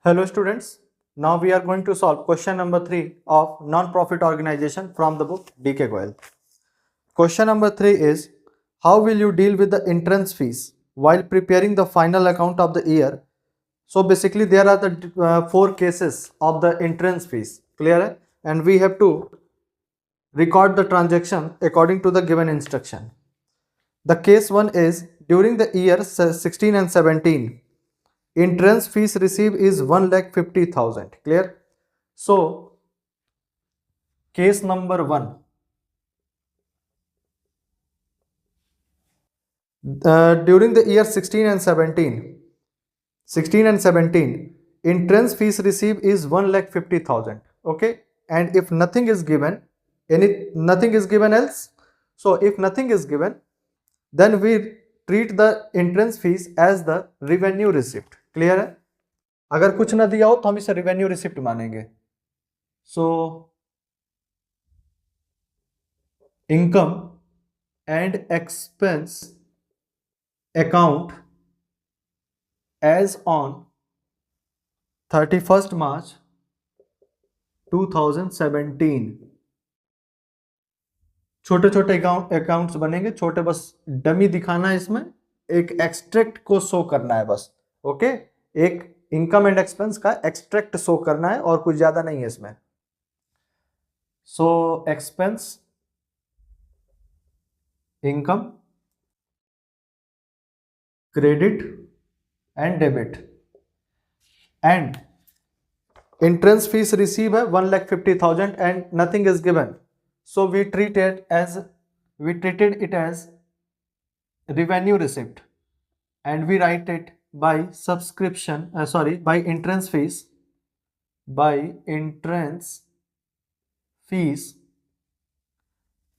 Hello students, now we are going to solve question number 3 of non-profit organization from the book DK Goyal. Question number 3 is, how will you deal with the entrance fees while preparing the final account of the year? So basically there are the 4 cases of the entrance fees, clear hai? And we have to record the transaction according to the given instruction. The case 1 is, during the year 16 and 17, entrance fees received is 1,50,000. Clear? So, case number 1. During the year 16 and 17, entrance fees received is 1,50,000. Okay? And if nothing is given, nothing is given else. So, if nothing is given, then we treat the entrance fees as the revenue receipt. Clear है? अगर कुछ ना दिया हो तो हम इसे revenue receipt मानेंगे. So, income and expense account as on 31st March 2017. छोटे छोटे अकाउंट्स बनेंगे, छोटे, बस डमी दिखाना है इसमें, एक एक्सट्रैक्ट को शो करना है बस. ओके, एक इनकम एंड एक्सपेंस का एक्सट्रैक्ट शो करना है और कुछ ज्यादा नहीं है इसमें. So expense, income, credit and debit, and entrance fees receive 1,50,000 and nothing is given, so we treated it as revenue receipt and we write it by subscription, by entrance fees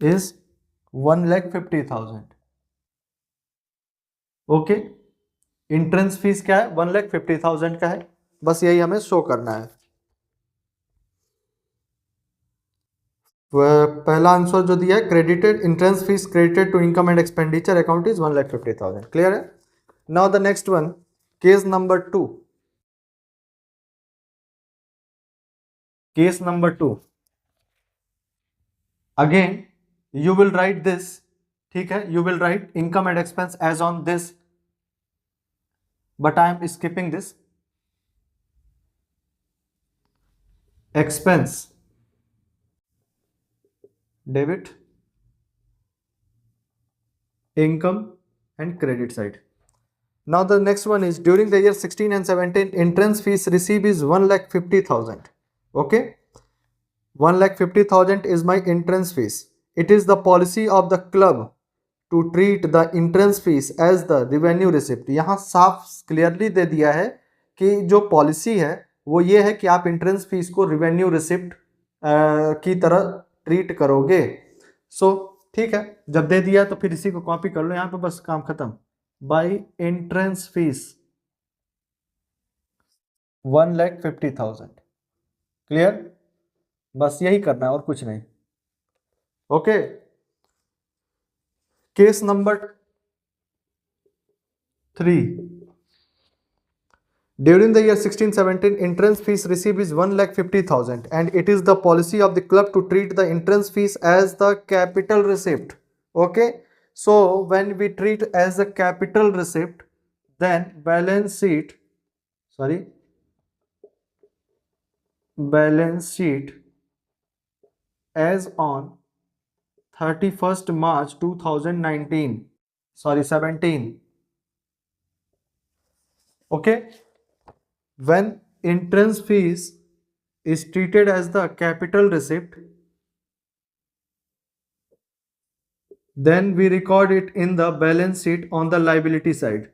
is 1,50,000. Okay, entrance fees क्या है? 1,50,000 का है, बस यही हमें show करना है. पहला आंसर जो दिया है, credited entrance fees credited to income and expenditure account is 1,50,000. Clear है? Now the next one, case number 2. Case number 2, again you will write this. ठीक है, you will write income and expense as on this, but I am skipping this. Expense debit, income and credit side. Now the next one is, during the year 16 and 17, entrance fees received is 1,50,000. Okay, 1,50,000 is my entrance fees. It is the policy of the club to treat the entrance fees as the revenue receipt. यहाँ साफ clearly दे दिया है कि जो policy है वो ये है कि आप entrance fees को revenue receipt की तरह ट्रीट करोगे. सो ठीक है, जब दे दिया तो फिर इसी को कॉपी कर लो यहाँ पे, बस काम खत्म. By entrance fees 1,50,000. क्लियर? बस यही करना है और कुछ नहीं. Okay, case number 3. During the year 16-17, entrance fees received is 1,50,000 and it is the policy of the club to treat the entrance fees as the capital receipt. Okay, so when we treat as a capital receipt, then balance sheet as on 31st March 17. Okay, when entrance fees is treated as the capital receipt, then we record it in the balance sheet on the liability side.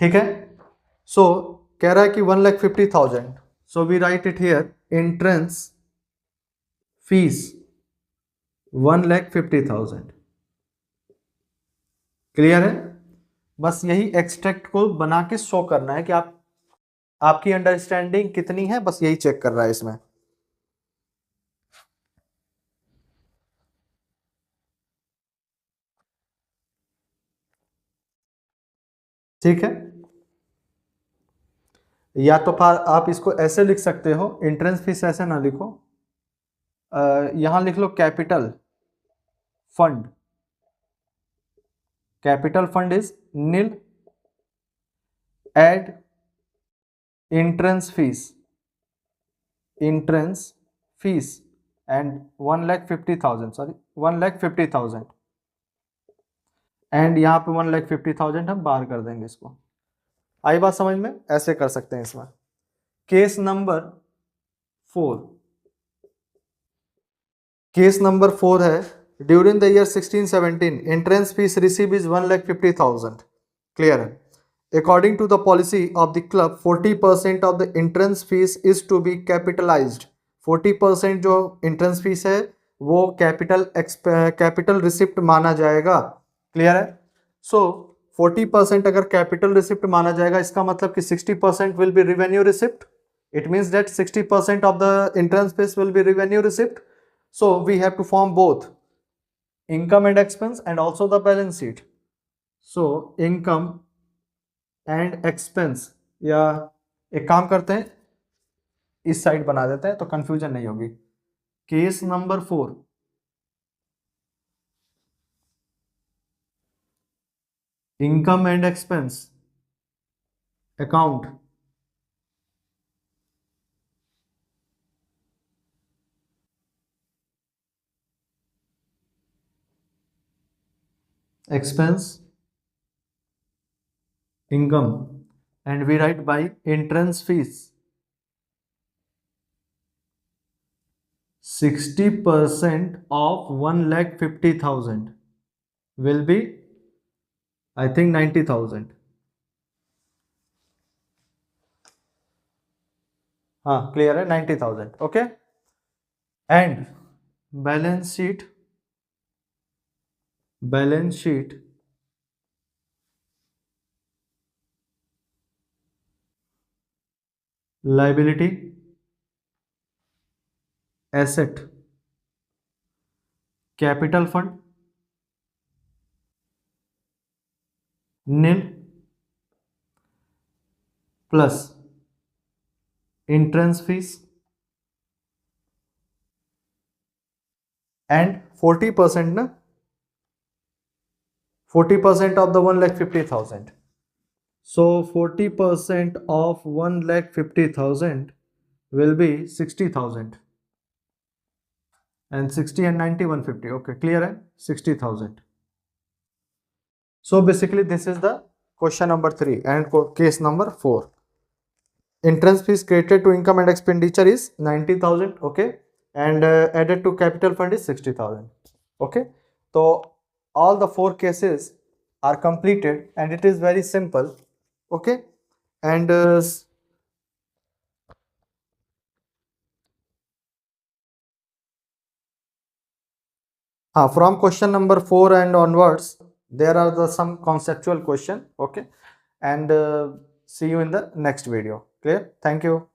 ठीक है, सो कह रहा है कि 1,50,000, so we write it here, entrance fees 1,50,000. Clear है? बस यही extract को बना के शो करना है कि आपकी अंडरस्टैंडिंग कितनी है, बस यही चेक कर रहा है इसमें. ठीक है, या तो आप इसको ऐसे लिख सकते हो, एंट्रेंस फीस ऐसे ना लिखो, यहां लिख लो capital fund, capital fund is nil, add entrance fees and 1,50,000, sorry 1,50,000, and यहाँ पे 1,50,000 हम बाहर कर देंगे इसको। आई बात समझ में? ऐसे कर सकते हैं इसमें। केस नंबर 4, केस नंबर 4 है, during the year 16-17 entrance fees receive is 1,50,000। Clear है? According to the policy of the club, 40% of the entrance fees is to be capitalized. 40% जो entrance fees है वो कैपिटल रिसिप्ट माना जाएगा। Clear है? सो 40% अगर capital receipt माना जाएगा, इसका मतलब कि 60% will be revenue receipt. It means that 60% of the entrance fees will be revenue receipt. So we have to form both income and expense and also the balance sheet. So income and expense, या एक काम करते हैं इस side बना देते हैं तो कंफ्यूजन नहीं होगी। Case number 4, income and expense account, expense, income, and we write by entrance fees 60% of 1,50,000 will be, I think, 90,000. हाँ, क्लियर है, 90,000। Okay, and balance sheet liability, asset, capital fund nil plus entrance fees and 40% ना, 40% of the 1,50,000. So 40% of 1,50,000 will be 60,000, and 60 and 90 150. Okay, clear है? 60,000. So basically this is the question number 3 and case number 4. Entrance fees credited to income and expenditure is 90,000. Okay, and added to capital fund is 60,000. Okay, so all the 4 cases are completed and it is very simple. Okay, and from question number 4 and onwards there are some conceptual question. Okay, and see you in the next video. Clear? Thank you.